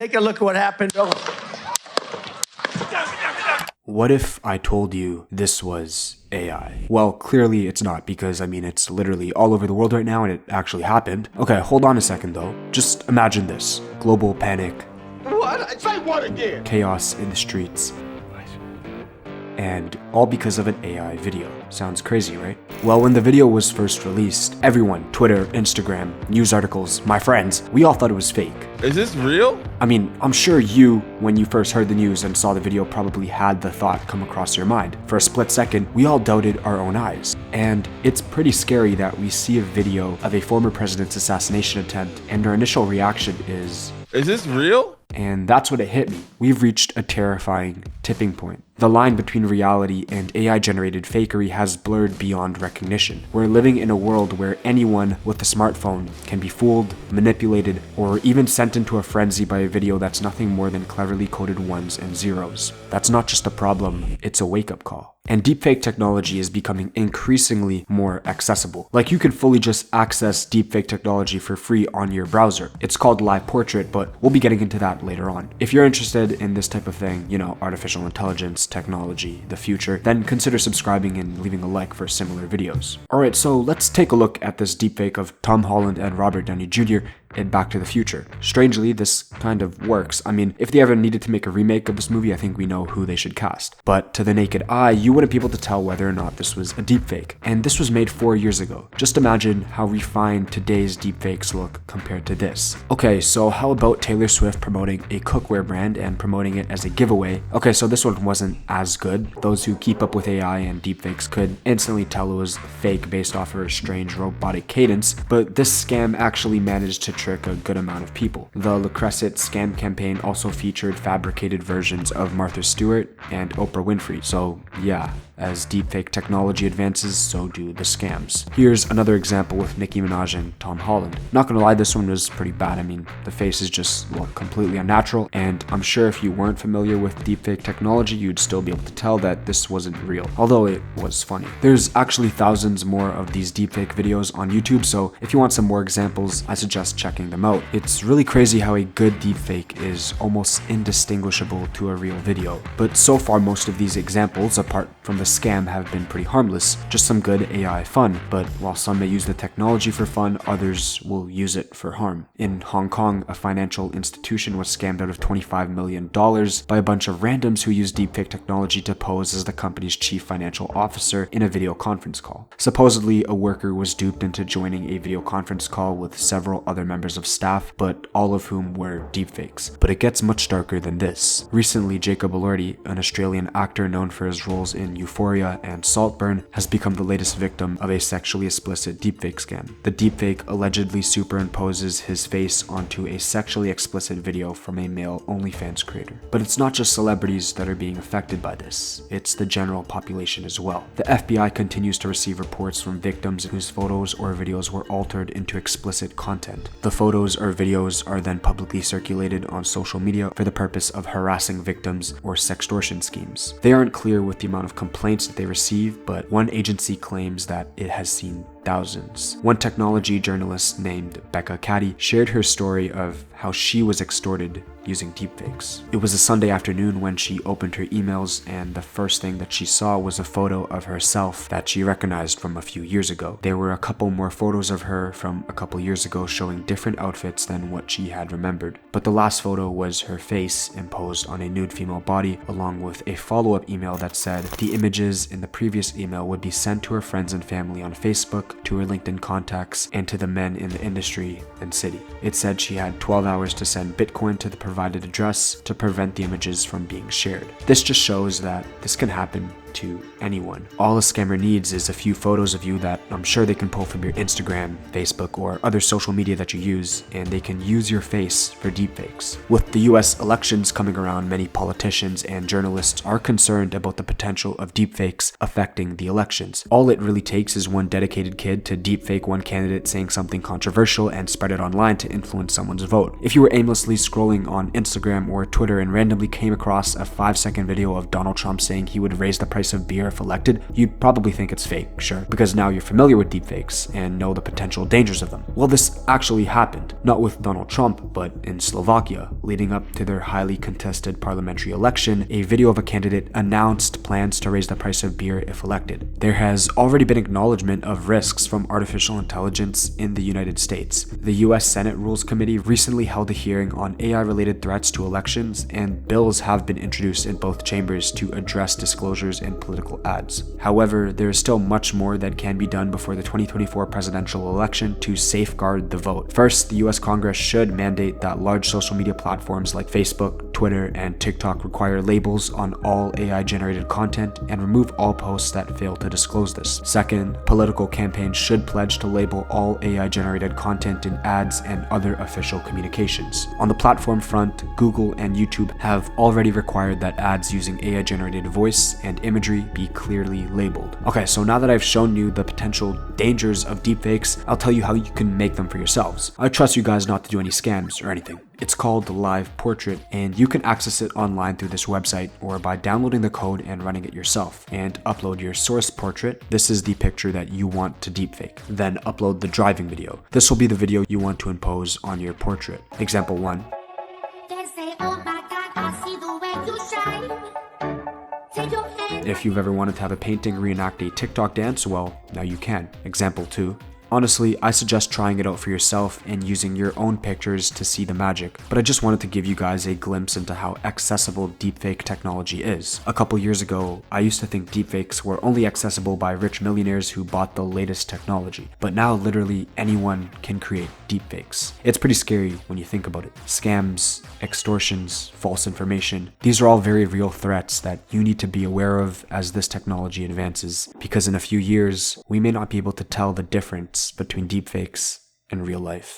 Take a look at what happened. What if I told you this was AI? Well, clearly it's not, because I mean, it's literally all over the world right now and it actually happened. Okay, hold on a second though. Just imagine this. Global panic. What? Say what again? Chaos in the streets. And all because of an AI video. Sounds crazy, right? Well, when the video was first released, everyone, Twitter, Instagram, news articles, my friends, we all thought it was fake. Is this real? I mean, I'm sure you, when you first heard the news and saw the video, probably had the thought come across your mind. For a split second, we all doubted our own eyes. And it's pretty scary that we see a video of a former president's assassination attempt and our initial reaction is this real? And that's when it hit me. We've reached a terrifying tipping point. The line between reality and AI-generated fakery has blurred beyond recognition. We're living in a world where anyone with a smartphone can be fooled, manipulated, or even sent into a frenzy by a video that's nothing more than cleverly coded ones and zeros. That's not just a problem, it's a wake-up call. And deepfake technology is becoming increasingly more accessible. Like, you can fully just access deepfake technology for free on your browser. It's called Live Portrait, but we'll be getting into that later on. If you're interested in this type of thing, you know, artificial intelligence, technology, the future, then consider subscribing and leaving a like for similar videos. Alright, so let's take a look at this deepfake of Tom Holland and Robert Downey Jr. in Back to the Future. Strangely, this kind of works. I mean, if they ever needed to make a remake of this movie, I think we know who they should cast. But to the naked eye, you wouldn't be able to tell whether or not this was a deepfake. And this was made 4 years ago. Just imagine how refined today's deepfakes look compared to this. Okay, so how about Taylor Swift promoting a cookware brand and promoting it as a giveaway? Okay, so this one wasn't as good. Those who keep up with AI and deepfakes could instantly tell it was fake based off her strange robotic cadence, but this scam actually managed to trick a good amount of people. The Lucresit scam campaign also featured fabricated versions of Martha Stewart and Oprah Winfrey. So yeah, as deepfake technology advances, so do the scams. Here's another example with Nicki Minaj and Tom Holland. Not gonna lie, this one was pretty bad. I mean, the faces just look completely unnatural, and I'm sure if you weren't familiar with deepfake technology, you'd still be able to tell that this wasn't real, although it was funny. There's actually thousands more of these deepfake videos on YouTube, so if you want some more examples, I suggest checking them out. It's really crazy how a good deepfake is almost indistinguishable to a real video. But so far, most of these examples, apart from the scam, have been pretty harmless, just some good AI fun. But while some may use the technology for fun, others will use it for harm. In Hong Kong, a financial institution was scammed out of $25 million by a bunch of randoms who used deepfake technology to pose as the company's chief financial officer in a video conference call. Supposedly, a worker was duped into joining a video conference call with several other members of staff, but all of whom were deepfakes. But it gets much darker than this. Recently, Jacob Elordi, an Australian actor known for his roles in Euphoria and Saltburn, has become the latest victim of a sexually explicit deepfake scam. The deepfake allegedly superimposes his face onto a sexually explicit video from a male OnlyFans creator. But it's not just celebrities that are being affected by this, it's the general population as well. The FBI continues to receive reports from victims whose photos or videos were altered into explicit content. The photos or videos are then publicly circulated on social media for the purpose of harassing victims or sextortion schemes. They aren't clear with the amount of complaints that they receive, but one agency claims that it has seen thousands. One technology journalist named Becca Caddy shared her story of how she was extorted using deepfakes. It was a Sunday afternoon when she opened her emails, and the first thing that she saw was a photo of herself that she recognized from a few years ago. There were a couple more photos of her from a couple years ago showing different outfits than what she had remembered. But the last photo was her face imposed on a nude female body, along with a follow-up email that said the images in the previous email would be sent to her friends and family on Facebook, to her LinkedIn contacts, and to the men in the industry and city. It said she had 12 hours to send Bitcoin to the provided address to prevent the images from being shared. This just shows that this can happen to anyone. All a scammer needs is a few photos of you that I'm sure they can pull from your Instagram, Facebook, or other social media that you use, and they can use your face for deepfakes. With the US elections coming around, many politicians and journalists are concerned about the potential of deepfakes affecting the elections. All it really takes is one dedicated kid to deepfake one candidate saying something controversial and spread it online to influence someone's vote. If you were aimlessly scrolling on Instagram or Twitter and randomly came across a 5-second video of Donald Trump saying he would raise the price price of beer if elected, you'd probably think it's fake, sure, because now you're familiar with deepfakes and know the potential dangers of them. Well, this actually happened, not with Donald Trump, but in Slovakia. Leading up to their highly contested parliamentary election, a video of a candidate announced plans to raise the price of beer if elected. There has already been acknowledgement of risks from artificial intelligence in the United States. The US Senate Rules Committee recently held a hearing on AI-related threats to elections, and bills have been introduced in both chambers to address disclosures in political ads. However, there is still much more that can be done before the 2024 presidential election to safeguard the vote. First, the US Congress should mandate that large social media platforms like Facebook, Twitter, and TikTok require labels on all AI-generated content and remove all posts that fail to disclose this. Second, political campaigns should pledge to label all AI-generated content in ads and other official communications. On the platform front, Google and YouTube have already required that ads using AI-generated voice and imagery be clearly labeled. Okay, so now that I've shown you the potential dangers of deepfakes, I'll tell you how you can make them for yourselves. I trust you guys not to do any scams or anything. It's called the Live Portrait, and you can access it online through this website or by downloading the code and running it yourself, and upload your source portrait. This is the picture that you want to deepfake. Then upload the driving video. This will be the video you want to impose on your portrait. Example 1. If you've ever wanted to have a painting reenact a TikTok dance, well, now you can. Example 2. Honestly, I suggest trying it out for yourself and using your own pictures to see the magic, but I just wanted to give you guys a glimpse into how accessible deepfake technology is. A couple years ago, I used to think deepfakes were only accessible by rich millionaires who bought the latest technology, but now literally anyone can create deepfakes. It's pretty scary when you think about it. Scams, extortions, false information, these are all very real threats that you need to be aware of as this technology advances, because in a few years, we may not be able to tell the difference between deepfakes and real life.